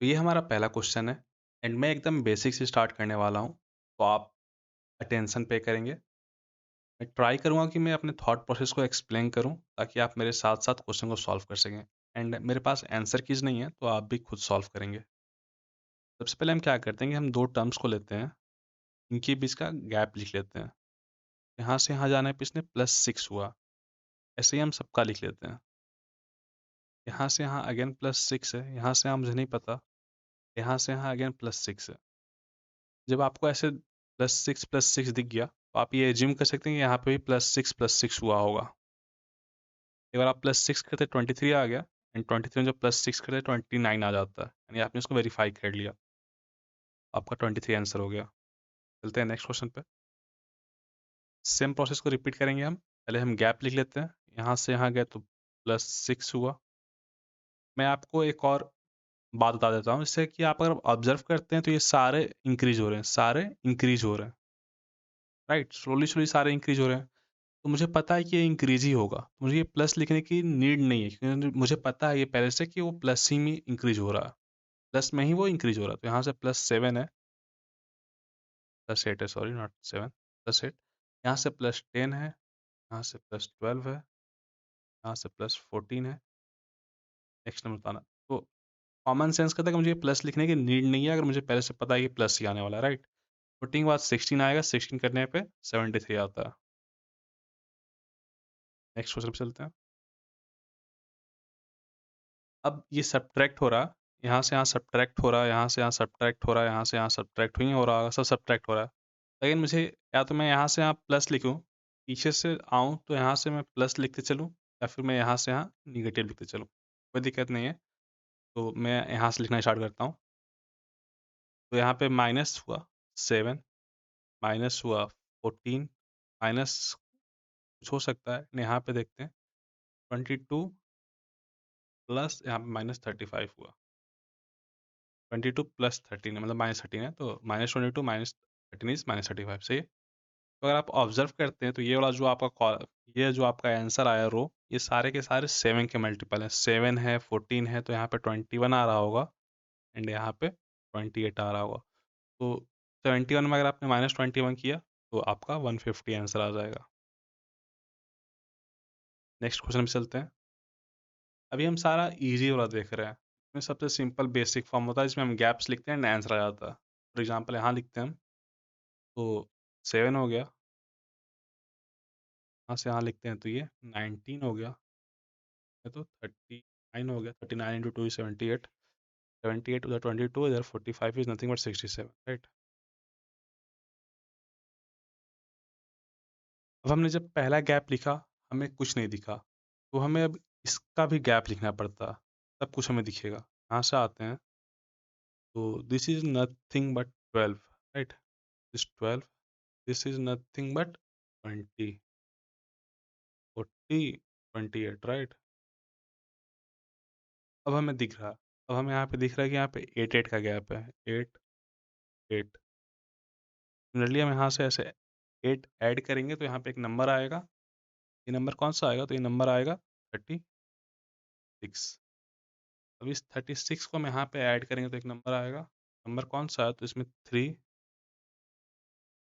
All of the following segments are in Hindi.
तो ये हमारा पहला क्वेश्चन है एंड मैं एकदम बेसिक से स्टार्ट करने वाला हूँ, तो आप अटेंशन पे करेंगे। मैं ट्राई करूँगा कि मैं अपने थॉट प्रोसेस को एक्सप्लेन करूँ ताकि आप मेरे साथ साथ क्वेश्चन को सॉल्व कर सकें। एंड मेरे पास आंसर कीज नहीं है तो आप भी खुद सॉल्व करेंगे। सबसे पहले हम क्या करते हैं कि हम दो टर्म्स को लेते हैं, इनके बीच का गैप लिख लेते हैं। यहाँ से यहाँ जाने पे इसने +6 हुआ, ऐसे ही हम सबका लिख लेते हैं। यहाँ से यहाँ अगेन +6 है, यहाँ से यहाँ मुझे नहीं पता, यहाँ से यहाँ अगेन +6 है। जब आपको ऐसे +6 दिख गया तो आप ये एज्यूम कर सकते हैं कि यहाँ पे भी +6 हुआ होगा। एक बार आप +6 करते 23 आ गया एंड 23 में जब +6 करते 29 आ जाता है, यानी आपने इसको वेरीफाई कर लिया। आपका 23 आंसर हो गया। चलते हैं नेक्स्ट क्वेश्चन पे। सेम प्रोसेस को रिपीट करेंगे हम। पहले हम गैप लिख लेते हैं, यहाँ से यहाँ गए तो +6 हुआ। मैं आपको एक और बात बता देता हूँ, इससे कि आप अगर ऑब्जर्व करते हैं तो ये सारे इंक्रीज हो रहे हैं, सारे इंक्रीज हो रहे हैं, राइट। स्लोली स्लोली सारे इंक्रीज हो रहे हैं। तो मुझे पता है कि ये इंक्रीज ही होगा, तो मुझे ये प्लस लिखने की नीड नहीं है, क्योंकि मुझे पता है ये पहले से कि वो प्लस ही में इंक्रीज हो रहा है, प्लस में ही वो इंक्रीज हो रहा है। तो यहाँ से +7 है, +8 है, सॉरी नॉट 7, +8। यहाँ से +10 है, यहाँ से +12 है, यहाँ से +14 है। नेक्स्ट नंबर बताना। तो कॉमन सेंस कहता है कि मुझे ये प्लस लिखने की नीड नहीं है, अगर मुझे पहले से पता है कि प्लस ही आने वाला है, राइट। 14 के बाद 16 आएगा, 16 करने पे 73 आता है। नेक्स्ट क्वेश्चन पे चलते हैं। अब ये सब्ट्रैक्ट हो रहा है, यहाँ से यहाँ सब्ट्रैक्ट हो रहा है, यहाँ से यहाँ सब्ट्रैक्ट हो रहा है, यहाँ से यहाँ सब्ट्रैक्ट नहीं हो रहा होगा, सब सब्ट्रैक्ट हो रहा है। लेकिन मुझे या तो मैं यहाँ से यहाँ प्लस लिखूँ, पीछे से आऊँ तो यहाँ से मैं प्लस लिखते चलूँ, या फिर मैं यहाँ से यहाँ निगेटिव लिखते चलूँ, कोई दिक्कत नहीं है। तो मैं यहाँ से लिखना स्टार्ट करता हूँ। तो यहाँ पे माइनस हुआ 7, माइनस हुआ 14, माइनस कुछ हो सकता है, यहाँ पे देखते हैं 22 प्लस यहाँ पे -35 हुआ। 22 प्लस 13 है, मतलब -13 है, तो -22 -13 इज -35, सही है। तो अगर आप ऑब्जर्व करते हैं तो ये वाला जो आपका ये जो आपका आंसर आया रो, ये सारे के सारे 7 के मल्टीपल हैं। 7 है, 14 है, तो यहाँ पे 21 आ रहा होगा एंड यहाँ पे 28 आ रहा होगा। तो 71 में अगर आपने -21 किया तो आपका 150 आंसर आ जाएगा। नेक्स्ट क्वेश्चन में चलते हैं। अभी हम सारा इजी वाला देख रहे हैं, इसमें सबसे सिंपल बेसिक फॉर्म होता है, जिसमें हम गैप्स लिखते हैं एंड आंसर आ जाता है। फॉर एग्जाम्पल यहाँ लिखते हैं हम, तो 7 हो गया, यहाँ से यहाँ लिखते हैं तो ये 19 हो गया, ये तो 39 हो गया, 39 इंटू 2 78, 78 उधर 22, इधर 45 इज नथिंग बट 67, राइट। अब हमने जब पहला गैप लिखा, हमें कुछ नहीं दिखा, तो हमें अब इसका भी गैप लिखना पड़ता, तब कुछ हमें दिखेगा। यहाँ से आते हैं तो this is nothing but 12, right, this 12, this is nothing but 20, 40, 28, right. अब हमें दिख रहा, अब हमें यहाँ पे दिख रहा है कि यहाँ पे 8 का गैप है, 8 8। सिमिलरली हम यहाँ से ऐसे 8 ऐड करेंगे तो यहाँ पे एक नंबर आएगा, ये नंबर कौन सा आएगा, तो ये नंबर आएगा 36। अब इस 36 को हम यहाँ पे ऐड करेंगे तो एक नंबर आएगा, नंबर कौन सा है, तो इसमें 3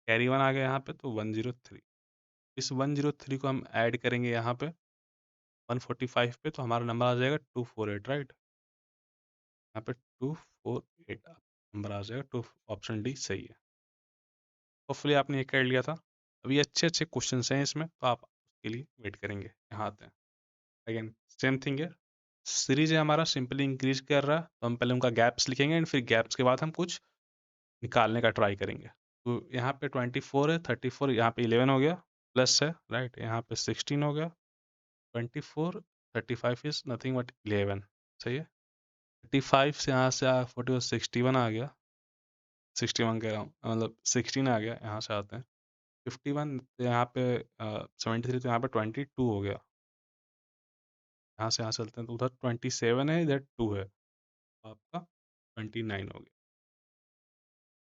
कैरी 1 आ गया यहाँ पे, तो 103। इस 103 को हम ऐड करेंगे यहाँ पे 145 पे, तो हमारा नंबर आ जाएगा 248, राइट। यहाँ पे 248 नंबर आ जाएगा, टू, ऑप्शन डी सही है। होपफुली आपने ये कर लिया था। अभी अच्छे अच्छे क्वेश्चन हैं इसमें, तो आप उसके लिए वेट करेंगे। यहाँ आते हैं, अगेन सेम थिंग है, सीरीज है हमारा, सिंपली इंक्रीज कर रहा है, तो हम पहले उनका गैप्स लिखेंगे एंड फिर गैप्स के बाद हम कुछ निकालने का ट्राई करेंगे। तो यहाँ पे 24 है, 34 यहाँ पे 11 हो गया, प्लस है, राइट, यहाँ पे 16 हो गया, 24 35 इज नथिंग बट 11, सही है। 35 से यहाँ से 40 61 आ गया, 61 कह रहा हूँ, मतलब 16 आ गया, यहाँ से आते हैं 51, तो यहाँ पे 73, तो यहाँ पे 22 हो गया, यहाँ से यहाँ चलते हैं तो उधर 27 है, इधर 2 है, तो आपका 29 हो गया।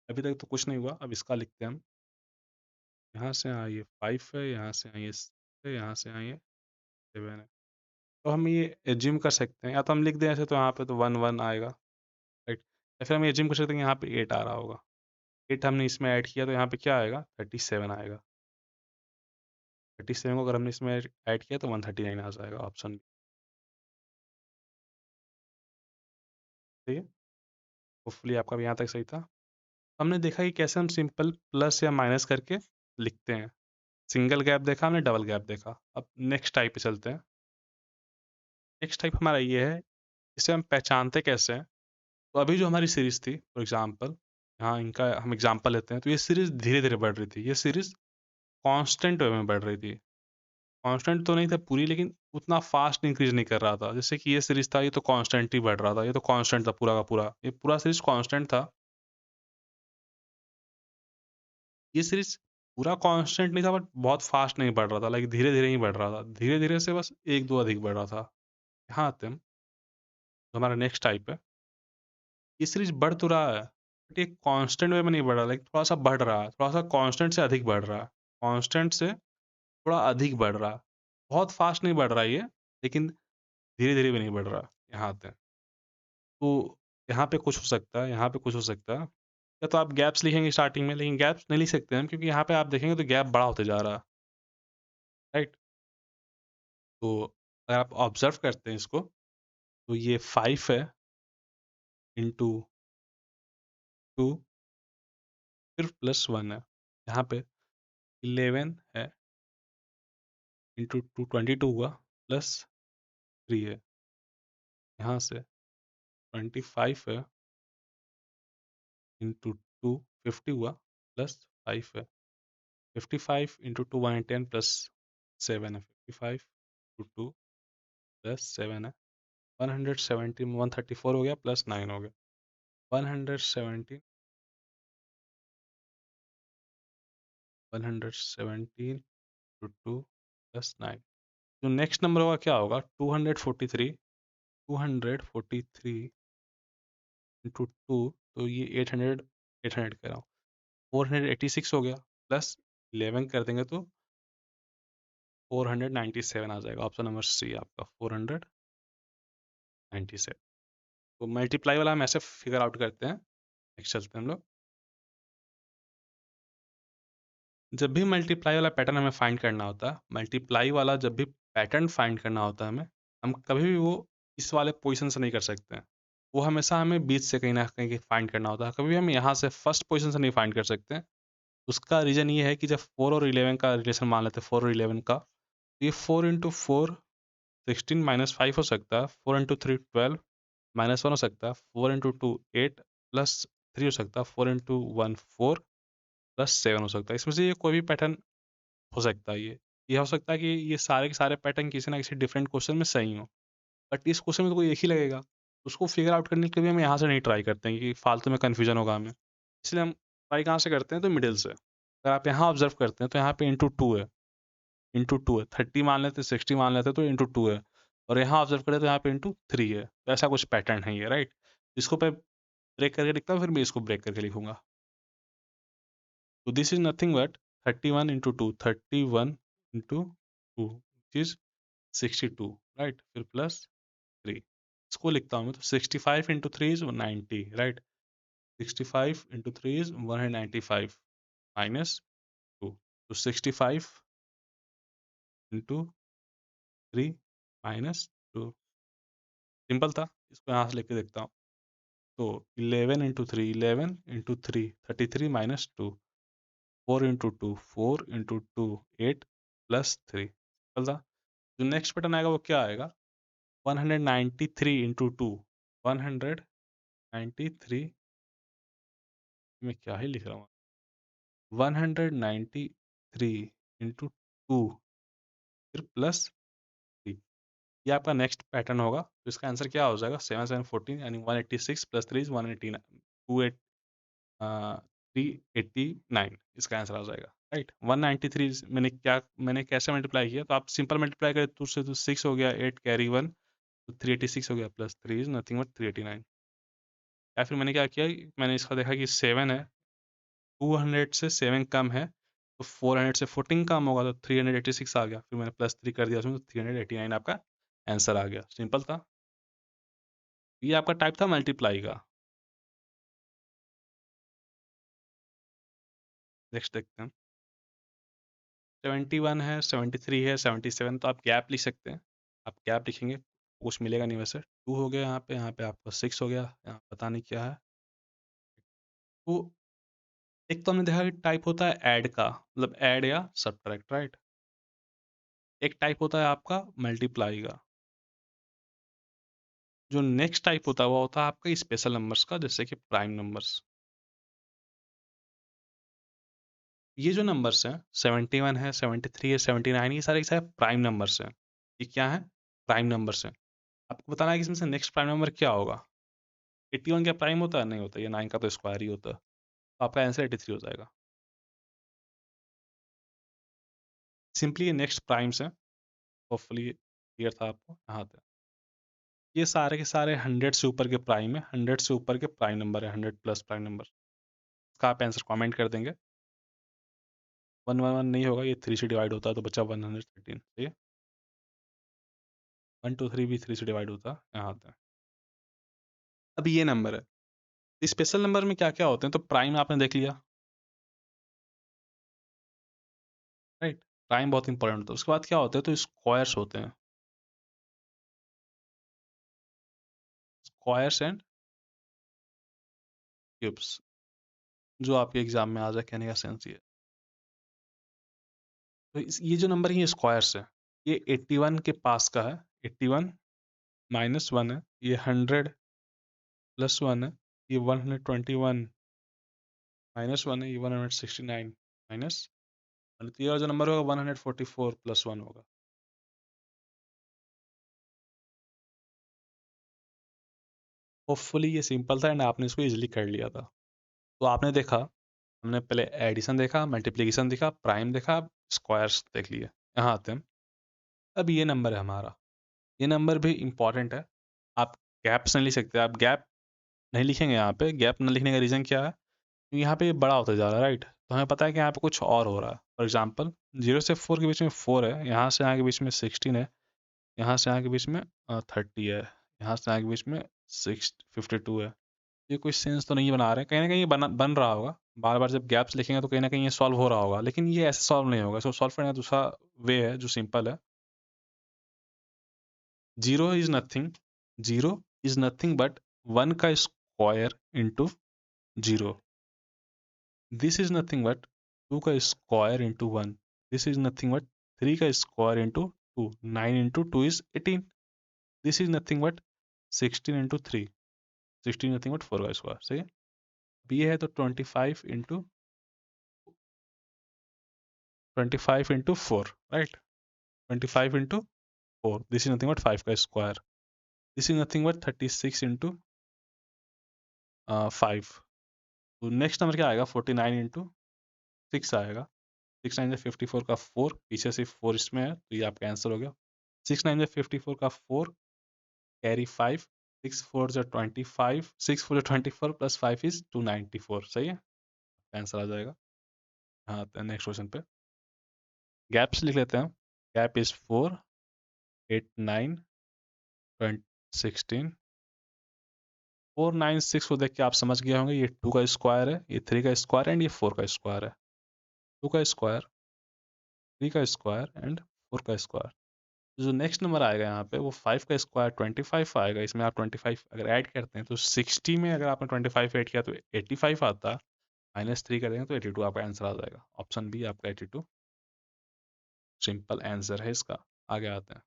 अभी तक तो कुछ नहीं हुआ, अब इसका लिखते हैं हम। यहाँ से यहाँ ये 5 है, यहाँ से यहाँ ये 6 है, यहाँ से यहाँ ये 7 है। तो हम ये एज्यूम कर सकते हैं, या तो हम लिख दें ऐसे, तो यहाँ पे तो 1 1 आएगा, राइट। या फिर हम एज्यूम कर सकते हैं कि यहाँ पे 8 आ रहा होगा। 8 हमने इसमें ऐड किया तो यहाँ पे क्या आएगा? 37 आएगा। 37 को अगर हमने इसमें ऐड किया तो 139 आ जाएगा ऑप्शन बी। ठीक है? होपफुली आपका भी यहाँ तक सही था। हमने देखा कि कैसे हम सिंपल प्लस या माइनस करके लिखते हैं। सिंगल गैप देखा हमने, डबल गैप देखा। अब नेक्स्ट टाइप पे चलते हैं। नेक्स्ट टाइप हमारा ये है, इसे हम पहचानते कैसे हैं? तो अभी जो हमारी सीरीज थी, फॉर एग्जांपल यहाँ इनका हम एग्जांपल लेते हैं, तो ये सीरीज धीरे धीरे बढ़ रही थी। ये सीरीज कांस्टेंट वे में बढ़ रही थी। कांस्टेंट तो नहीं था पूरी, लेकिन उतना फास्ट इंक्रीज नहीं कर रहा था। जैसे कि ये सीरीज था, ये तो कांस्टेंट ही बढ़ रहा था। ये तो कांस्टेंट था पूरा का पूरा, ये पूरा सीरीज कांस्टेंट था। ये सीरीज पूरा कांस्टेंट नहीं था, बट बहुत फास्ट नहीं बढ़ रहा था, लाइक धीरे धीरे ही बढ़ रहा था। धीरे धीरे से बस एक दो अधिक बढ़ रहा था। यहाँ आते हैं हम, तो हमारा नेक्स्ट टाइप है। ये सीरीज बढ़ तो रहा है, बट ये कांस्टेंट वे में नहीं बढ़ रहा, लाइक थोड़ा सा बढ़ रहा है, थोड़ा सा कांस्टेंट से अधिक बढ़ रहा है। कांस्टेंट से थोड़ा अधिक बढ़ रहा है। बहुत फास्ट नहीं बढ़ रहा है ये, लेकिन धीरे धीरे भी नहीं बढ़ रहा। यहाँ आते हैं, तो यहाँ पे कुछ हो सकता है, यहाँ पे कुछ हो सकता है। या तो आप गैप्स लिखेंगे स्टार्टिंग में, लेकिन गैप्स नहीं लिख सकते हम, क्योंकि यहाँ पे आप देखेंगे तो गैप बड़ा होते जा रहा है, राइट? तो अगर आप ऑब्जर्व करते हैं इसको, तो ये 5 है इंटू 2, फिर +1 है। यहाँ पे 11 है इंटू 2, 22 हुआ, +3 है। यहाँ से 25 है इंटू 2, 50 हुआ, +5 है। 55 इंटू 2, 110 +7 है। 55 इंटू 2 +7 है। 117, 134 हो गया, +9 हो गया। 117, 117 इंटू 2 +9। जो नेक्स्ट नंबर होगा क्या होगा? 243, 243 इंटू 2, तो ये 800, 800 कह रहा हूँ, 486 हो गया, +11 कर देंगे तो 497 आ जाएगा। ऑप्शन नंबर सी आपका 497। तो मल्टीप्लाई वाला हम ऐसे फिगर आउट करते हैं। नेक्स्ट चलते हैं हम लोग। जब भी मल्टीप्लाई वाला पैटर्न हमें फाइंड करना होता है, मल्टीप्लाई वाला जब भी पैटर्न फाइंड करना होता है हमें, हम कभी भी वो इस वाले पोजीशन से नहीं कर सकते हैं। वो हमेशा हमें बीच से कहीं ना कहीं फाइंड करना होता है। कभी भी हम यहाँ से फर्स्ट पोजीशन से नहीं फाइंड कर सकते हैं। उसका रीज़न ये है कि जब 4 और 11 का रिलेशन मान लेते हैं, 4 और 11 का, तो ये 4 इंटू 4 16 -5 हो सकता है। 4 इंटू 3 12 -1 हो सकता है। 4 इंटू 2 8 +3 हो सकता है। 4 इंटू 1 4 +7 हो सकता है। इसमें से ये कोई भी पैटर्न हो सकता है। ये हो सकता है कि ये सारे के सारे पैटर्न किसी ना किसी डिफरेंट क्वेश्चन में सही हो, बट इस क्वेश्चन में तो कोई एक ही लगेगा। उसको फिगर आउट करने के लिए हम यहाँ से नहीं ट्राई करते हैं कि फालतू में कन्फ्यूजन होगा हमें। इसलिए हम ट्राई कहाँ से करते हैं? तो मिडिल से। अगर आप यहाँ ऑब्जर्व करते हैं तो यहाँ पे इंटू टू है, इंटू टू है। 30 मान लेते, 60 मान लेते तो इंटू टू है। और यहाँ ऑब्जर्व करें तो यहाँ पे इंटू 3 है। तो ऐसा कुछ पैटर्न है ये, राइट? इसको मैं ब्रेक करके लिखता हूँ, फिर मैं इसको ब्रेक करके लिखूंगा। तो this is nothing but 31 into two, 31 into two, which is 62, right? फिर +3। इसको लिखता हूँ मैं, तो 65 into 3 is 90, right? 65 into 3 is 195 -2। तो 65 इंटू 3 -2। सिंपल था। इसको यहाँ से लेके देखता हूँ, तो 11 into 3, 11 into 3 33 -2, 4 into 2 4 into 2 8 +3। Simple था। जो नेक्स्ट पैटर्न आएगा वो क्या आएगा? 193 इंटू 2, 193 में क्या ही लिख रहा हूँ, 193 इंटू 2 फिर +3। ये आपका नेक्स्ट पैटर्न होगा। तो इसका आंसर क्या हो जाएगा? 7 7 14, यानी 186 +3 इज 189, 28 389 इसका आंसर आ जाएगा, राइट? 193 मैंने कैसे मल्टीप्लाई किया? तो आप सिंपल मल्टीप्लाई करें, 2 से तो 6 हो गया, 8 कैरी 1, तो 386 हो गया, +3 इज नथिंग बट 389। या फिर मैंने क्या किया, मैंने इसका देखा कि 7 है, 200 से 7 कम है, तो 400 से 14 कम होगा, तो 386 आ गया। फिर मैंने +3 कर दिया उसमें, तो 389 आपका आंसर आ गया। सिंपल था। ये आपका टाइप था मल्टीप्लाई का। नेक्स्ट देखते हैं। 71 है, 73 है, 77, तो आप गैप लिख सकते हैं। आप गैप लिखेंगे कुछ मिलेगा नहीं वैसे। 2 हो गया यहाँ पे आपका 6 हो गया, यहाँ पता नहीं क्या है। तो एक तो हमने देखा कि टाइप होता है ऐड का, मतलब ऐड या सब्ट्रैक्ट, राइट। एक टाइप होता है आपका मल्टीप्लाई का। जो नेक्स्ट टाइप होता है वो होता है आपका स्पेशल नंबर्स का, जैसे कि प्राइम नंबर्स। ये जो नंबर्स हैं 71 है, 73 है, 79, ये सारे के सारे प्राइम नंबर्स हैं। ये क्या है? प्राइम नंबर्स हैं। आपको बताना है कि इसमें से नेक्स्ट प्राइम नंबर क्या होगा। 81 क्या प्राइम होता है? नहीं होता, ये 9 का तो स्क्वायर ही होता है। तो आपका आंसर 83 हो जाएगा। सिंपली ये नेक्स्ट प्राइम्स हैं। होपफुली क्लियर था आपको यहाँ तक। ये सारे के सारे 100 से ऊपर के प्राइम है, 100 से ऊपर के प्राइम नंबर है, 100 प्लस प्राइम नंबर। इसका आप आंसर कमेंट कर देंगे। 111 नहीं होगा, ये 3 से डिवाइड होता है तो बचा 113। ठीक है, 123 भी 3 से डिवाइड होता है यहाँ तक। अब ये नंबर है, स्पेशल नंबर में क्या क्या होते हैं? तो प्राइम आपने देख लिया, राइट। प्राइम बहुत इंपॉर्टेंट होता है। उसके बाद क्या होते हैं? तो स्क्वायर्स होते हैं, स्क्वायर्स एंड क्यूब्स, जो आपके एग्जाम में आ जाए, कहने का सेंस ये है। तो ये जो नंबर है ये स्क्वायर्स है। ये 81 के पास का है, 81 माइनस 1 है, ये 100 प्लस 1 है, ये 121 माइनस 1 है, ये 169 माइनस 1। तो ये जो नंबर होगा 144 प्लस 1 होगा। होपफुली ये सिंपल था एंड आपने इसको इजीली कर लिया था। तो आपने देखा, हमने पहले एडिशन देखा, मल्टीप्लिकेशन देखा, प्राइम देखा, स्क्वायर्स देख लिए। यहाँ आते हैं। अब ये नंबर है हमारा, ये नंबर भी इंपॉर्टेंट है। आप गैप्स नहीं लिख सकते। आप गैप नहीं लिखेंगे यहाँ पे। गैप न लिखने का रीज़न क्या है? क्योंकि यहाँ पे ये बड़ा होता जा रहा है, राइट। तो हमें पता है कि यहाँ पे कुछ और हो रहा है। फॉर एग्जाम्पल 0 से 4 के बीच में 4 है, यहाँ से यहाँ के बीच में 16 है, यहाँ से यहाँ के बीच में 30 है, यहाँ से यहाँ के बीच में 52 है। ये कोई सेंस तो नहीं बना रहे। कहीं ना कहीं ये बन रहा होगा। बार बार जब गैप्स लिखेंगे तो कहीं ना कहीं ये सॉल्व हो रहा होगा, लेकिन ये ऐसे सॉल्व नहीं होगा। इसको सॉल्व करने का दूसरा वे है जो सिंपल है। Zero is nothing, zero is nothing but 1 का square into zero. This is nothing but 2 का square into 1। This is nothing but 3 का square into 2। 9 into 2 is 18। This is nothing but 16 into 3। 16 nothing but 4 का स्क्वायर। सही है। अब ये है तो 25 into 4, right. 25 into 4, this is nothing but 5 का square. This is nothing but 36 into 5। तो नेक्स्ट नंबर क्या आएगा? 49 इंटू 6 आएगा। 6 9 54 का 4, पीछे से 4 इसमें है तो ये आपका आंसर हो गया। 6 9 54 का 4 कैरी 5, 6 4 जो 25, 6 4 24 प्लस 5 इज 294। सही है, आंसर आ जाएगा। हाँ, तो नेक्स्ट क्वेश्चन पे गैप्स लिख लेते हैं। Gap is 4 8 9 20 16। 4 9 6 को देख के आप समझ गए होंगे ये 2 का स्क्वायर है, ये 3 का स्क्वायर है एंड ये 4 का स्क्वायर है। 2 का स्क्वायर, 3 का स्क्वायर एंड 4 का स्क्वायर। जो नेक्स्ट नंबर आएगा यहाँ पे वो 5 का स्क्वायर 25 आएगा। इसमें आप 25 अगर ऐड करते हैं तो 60 में अगर आपने 25 ऐड किया तो 85 आता। -3 करेंगे तो 82 आपका आंसर आ जाएगा। ऑप्शन बी आपका 82 सिंपल आंसर है इसका। आगे आते हैं।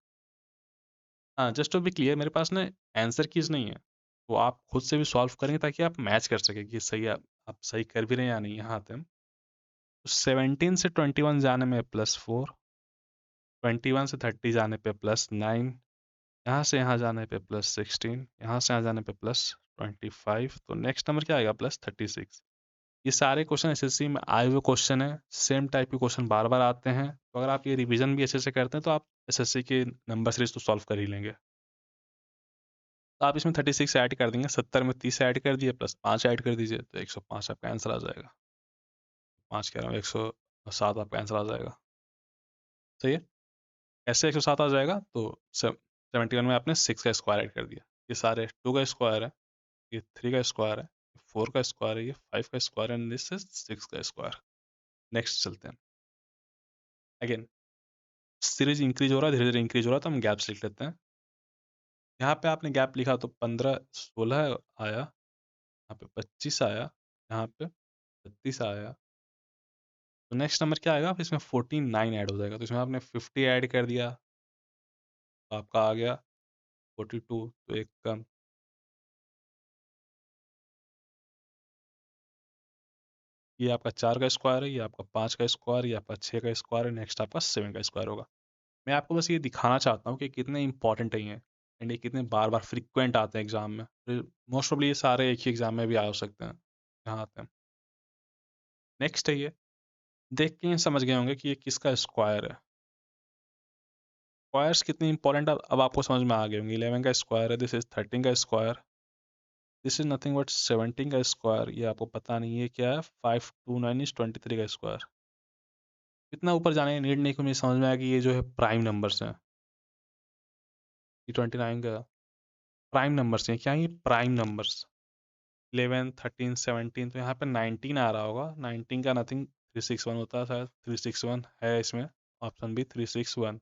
हाँ, जस्ट टू बी क्लियर, मेरे पास ना आंसर कीज नहीं है, तो आप खुद से भी सॉल्व करेंगे ताकि आप मैच कर सकें कि सही आप सही कर भी रहे हैं या नहीं। यहाँ आते हैं। तो 17 से 21 जाने में +4, 21 से 30 जाने पे +9, यहाँ से यहाँ जाने पे +16, यहाँ से यहाँ जाने पे +25। तो नेक्स्ट नंबर क्या आएगा? +36। ये सारे क्वेश्चन एसएससी में आए हुए क्वेश्चन है। सेम टाइप के क्वेश्चन बार बार आते हैं, तो अगर आप ये रिवीजन भी अच्छे से करते हैं तो आप एसएससी के नंबर सीरीज तो सॉल्व कर ही लेंगे। तो आप इसमें 36 ऐड कर देंगे, 70 में 30 ऐड कर दिए प्लस 5 ऐड कर दीजिए तो 105 आपका आंसर आ जाएगा। 5 कह रहा हूँ, 107 आपका आंसर आ जाएगा। सही है। ऐसे 107 आ जाएगा तो 71 में आपने 6 का स्क्वायर ऐड कर दिया। ये सारे 2 का स्क्वायर है, ये 3 का स्क्वायर है, 4 का स्क्वायर है, ये 5 का स्क्वायर है एंड दिस इज 6 का स्क्वायर। नेक्स्ट चलते हैं। अगेन सीरीज इंक्रीज हो रहा है, धीरे धीरे इंक्रीज हो रहा है, तो हम गैप्स लिख लेते हैं। यहाँ पे आपने गैप लिखा तो 15 16 आया, यहाँ पे 25 आया, यहाँ पे 32 आया। तो नेक्स्ट नंबर क्या आएगा, आप इसमें 49 ऐड हो जाएगा, तो इसमें आपने 50 ऐड कर दिया तो आपका आ गया 42। तो एक कम, ये आपका 4 का स्क्वायर है, ये आपका 5 का स्क्वायर, ये आपका 6 का स्क्वायर है, नेक्स्ट आपका 7 का स्क्वायर होगा। मैं आपको बस ये दिखाना चाहता हूँ कि कितने इंपॉर्टेंट है ये, एंड ये कितने बार बार फ्रिक्वेंट आते हैं एग्जाम में। मोस्ट ऑफली ये सारे एक ही एग्जाम में भी आ सकते हैं, यहाँ आते हैं। नेक्स्ट है ये, देख के ये समझ गए होंगे कि ये किसका स्क्वायर है। स्क्वायर्स कितने इंपॉर्टेंट अब आपको समझ में आ गए होंगे। 11 का स्क्वायर है, दिस इज 13 का square, this is nothing but 17 का स्क्वायर, ये आपको पता नहीं है क्या है, 529 इज 23 का स्क्वायर। इतना ऊपर जाने की नीड नहीं, कि मुझे समझ में आया कि ये जो है प्राइम नंबर्स हैं। ये 29 का प्राइम नंबर्स हैं, क्या ये प्राइम नंबर्स। 11 13 17, तो यहाँ पे 19 आ रहा होगा, 19 का नथिंग 361 होता है शायद, 361 है इसमें, ऑप्शन बी 361।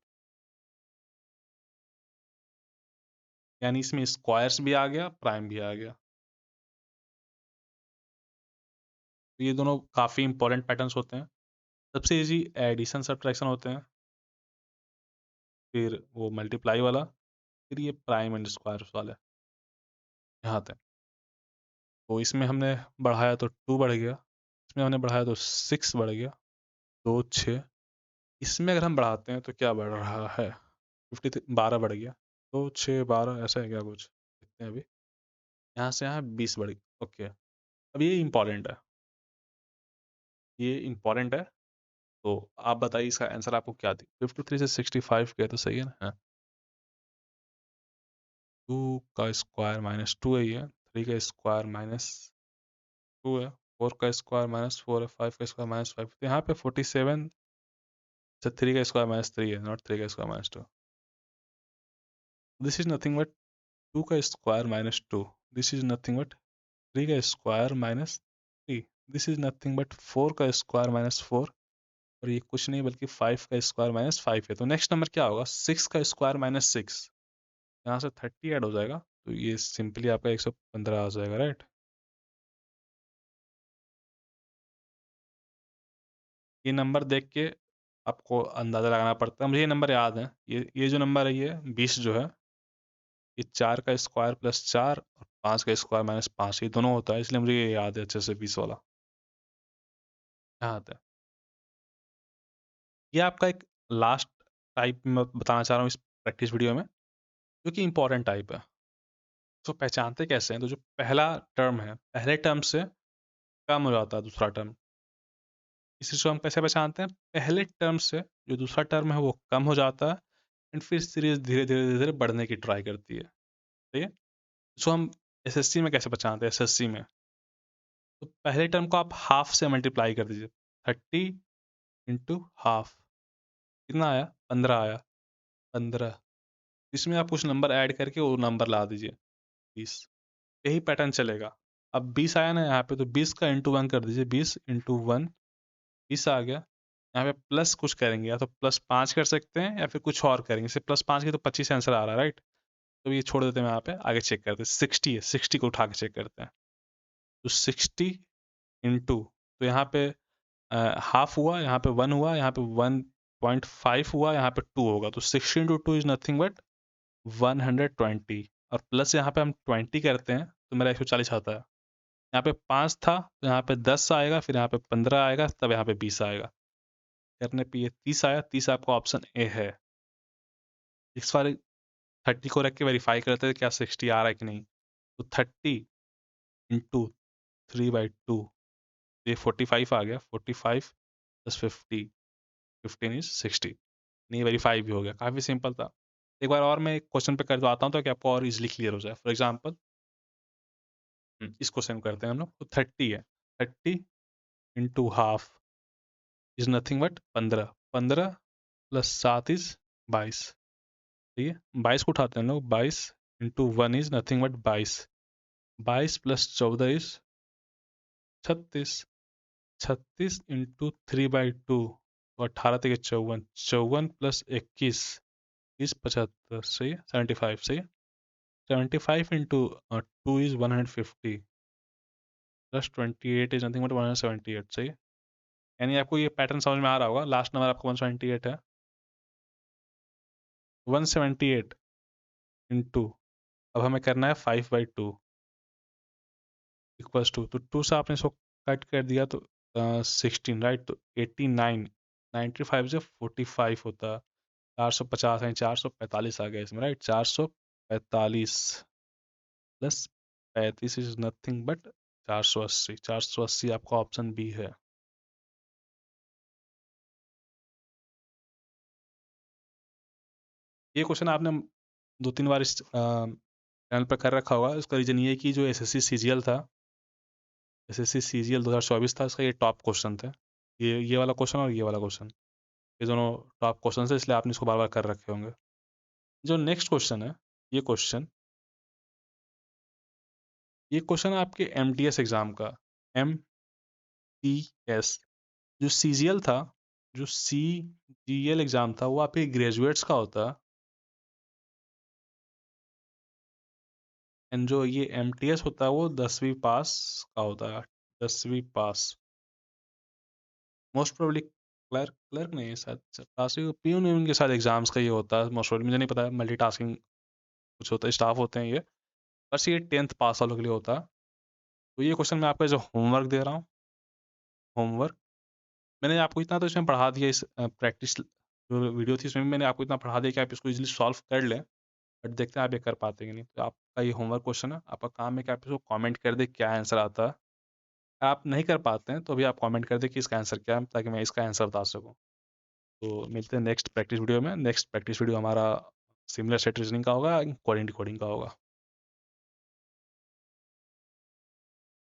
यानी इसमें स्क्वायर्स भी आ गया, प्राइम भी आ गया। तो ये दोनों काफ़ी इंपॉर्टेंट पैटर्न्स होते हैं। सबसे इजी एडिशन सब्ट्रैक्शन होते हैं, फिर वो मल्टीप्लाई वाला, फिर ये प्राइम एंड स्क्वायर्स वाले, यहाँ तक। तो इसमें हमने बढ़ाया तो 2 बढ़ गया, इसमें हमने बढ़ाया तो 6 बढ़ गया, 2 6। इसमें अगर हम बढ़ाते हैं तो क्या बढ़ रहा है, 12 बढ़ गया, 2 6 12, ऐसा है क्या कुछ, देखते हैं अभी। यहाँ से यहाँ 20 बढ़ गया, ओके। अब ये इंपॉर्टेंट है, ये इंपॉर्टेंट है। तो आप बताइए इसका आंसर आपको क्या दी, 53 से 65 गया तो सही है ना। हाँ। 2 का स्क्वायर माइनस 2 है ये, 3 का स्क्वायर माइनस 2 है, 4 का स्क्वायर माइनस 4 है, 5 का स्क्वायर माइनस 5। तो यहाँ पे 47 से 3 का स्क्वायर माइनस 3 है, नॉट 3 का square minus 2। This is nothing but 2 का square minus 2, this is nothing but 3 का square minus 3, this is nothing but 4 का स्क्वायर माइनस 4, और ये कुछ नहीं बल्कि 5 का स्क्वायर माइनस 5 है। तो नेक्स्ट नंबर क्या होगा, 6 का स्क्वायर माइनस 6, यहाँ से 30 ऐड हो जाएगा, तो ये सिंपली आपका 115 आ जाएगा, राइट। ये नंबर देख के आपको अंदाज़ा लगाना पड़ता है, मुझे ये नंबर याद है, ये जो नंबर है ये 20 जो है, ये 4 का स्क्वायर प्लस 4 और 5 का स्क्वायर माइनस 5, ये दोनों होता है, इसलिए मुझे ये याद है अच्छे से 20 वाला। यहाँ आता है। ये आपका एक लास्ट टाइप मैं बताना चाह रहा हूँ इस प्रैक्टिस वीडियो में, जो कि इंपॉर्टेंट टाइप है। तो पहचानते कैसे हैं, तो जो पहला टर्म है, पहले टर्म से कम हो जाता है दूसरा टर्म, इस चीज़ को हम कैसे पहचानते हैं, पहले टर्म से जो दूसरा टर्म है वो कम हो जाता है, एंड फिर सीरीज धीरे धीरे धीरे धीरे बढ़ने की ट्राई करती है, ठीक है। सो हम एसएससी में कैसे पहचानते हैं, एसएससी में तो पहले टर्म को आप हाफ से मल्टीप्लाई कर दीजिए, 30 इंटू हाफ, कितना आया, 15 आया, 15। इसमें आप कुछ नंबर ऐड करके वो नंबर ला दीजिए, 20। यही पैटर्न चलेगा। अब 20 आया ना यहाँ पे, तो 20 का इंटू 1 कर दीजिए, 20 इंटू 1 20 आ गया। यहाँ पे प्लस कुछ करेंगे, या तो प्लस 5 कर सकते हैं या फिर कुछ और करेंगे, जैसे प्लस 5 की तो 25 आंसर आ रहा है, राइट। तो ये छोड़ देते हैं, यहाँ पे आगे चेक करते हैं, 60 है, 60 को उठा के चेक करते हैं। तो 60 इंटू, तो यहाँ पे हाफ हुआ, यहाँ पे 1 हुआ, यहाँ पे 1.5 हुआ, यहाँ पे 2 होगा, तो 60 इंटू 2 इज नथिंग बट 120, और प्लस यहाँ पे हम 20 करते हैं तो मेरा 140 आता है। यहाँ पे 5 था तो यहाँ पे 10 आएगा, फिर यहाँ पे 15 आएगा, तब यहाँ पे 20 आएगा, करने पे ये 30 आया। 30 आपका ऑप्शन ए है। इस बार 30 को रख के वेरीफाई करते थे क्या 60 आ रहा है कि नहीं। तो 30 इंटू 3/2, ये 45 आ गया, 45 प्लस 50, 15 इज 60। नहीं, वेरीफाई भी हो गया, काफ़ी सिंपल था। एक बार और मैं एक क्वेश्चन पे कर आता हूँ ताकि आपको और इजीली क्लियर हो जाए। फॉर एग्जांपल इस क्वेश्चन करते हैं हम लोग, तो 30 है, 30 into half is nothing but 15, 15 plus 7 is 22, ठीक है। 22 को उठाते हैं हम लोग, 22 into 1 is nothing but 22, 22 plus 14 is 36, 36 into 3/2 तो 18 तक 54, 54 प्लस 21, 75, सही है, 75, सही है। 75 into 2 is 150 plus 28 is nothing but 178, सही है। यानी आपको ये पैटर्न समझ में आ रहा होगा, लास्ट नंबर आपका 178 है। 178 इंटू, अब हमें करना है 5/2 इक्वल्स टू, तो 2 से आपने इसको कट कर दिया तो 16, राइट, तो 89, 95 से 45 होता है, 450 है, 445 आ गया इसमें, right, 445 plus 35 is nothing but 480, 480 आपका ऑप्शन बी है। ये क्वेश्चन आपने 2-3 बार इस चैनल पर कर रखा होगा। इसका रीज़न ये है कि जो एसएससी सीजीएल था, एसएससी सीजीएल 2024 था, इसका ये टॉप क्वेश्चन था। ये वाला क्वेश्चन और ये वाला क्वेश्चन, ये दोनों टॉप क्वेश्चन है, इसलिए आपने इसको बार बार कर रखे होंगे। जो नेक्स्ट क्वेश्चन है, ये क्वेश्चन आपके एमटीएस एग्जाम का, एमटीएस, जो सीजीएल था, जो सीजीएल एग्जाम था, वो आपके ग्रेजुएट्स का होता है, एंड जो ये एमटीएस होता है वो 10वीं पास का होता है, 10वीं पास। मोस्ट प्रोबेबली क्लर्क क्लर्क नहीं, शायद टास्किंग पियून के साथ एग्जाम्स का ये होता है मोस्ट प्रोबेबली, मुझे नहीं पता, मल्टीटास्किंग कुछ होता है, स्टाफ होते हैं ये, बस ये 10th पास वालों के लिए होता है। तो ये क्वेश्चन मैं आपको जो होमवर्क दे रहा हूँ, होमवर्क मैंने आपको इतना तो इसमें पढ़ा दिया, इस प्रैक्टिस जो वीडियो थी इसमें भी मैंने आपको इतना पढ़ा दिया कि आप इसको इजीली सॉल्व कर लें, बट देखते हैं आप ये कर पाते कि नहीं। तो आपका ये होमवर्क क्वेश्चन है, आपका काम है कि आप इसको कमेंट कर दे क्या आंसर आता है। आप नहीं कर पाते हैं तो भी आप कमेंट कर दे कि इसका आंसर क्या है, ताकि मैं इसका आंसर बता सकूँ। तो मिलते हैं नेक्स्ट प्रैक्टिस वीडियो में। नेक्स्ट प्रैक्टिस वीडियो हमारा सिमिलर सेट रीजनिंग का होगा, कोडिंग का होगा।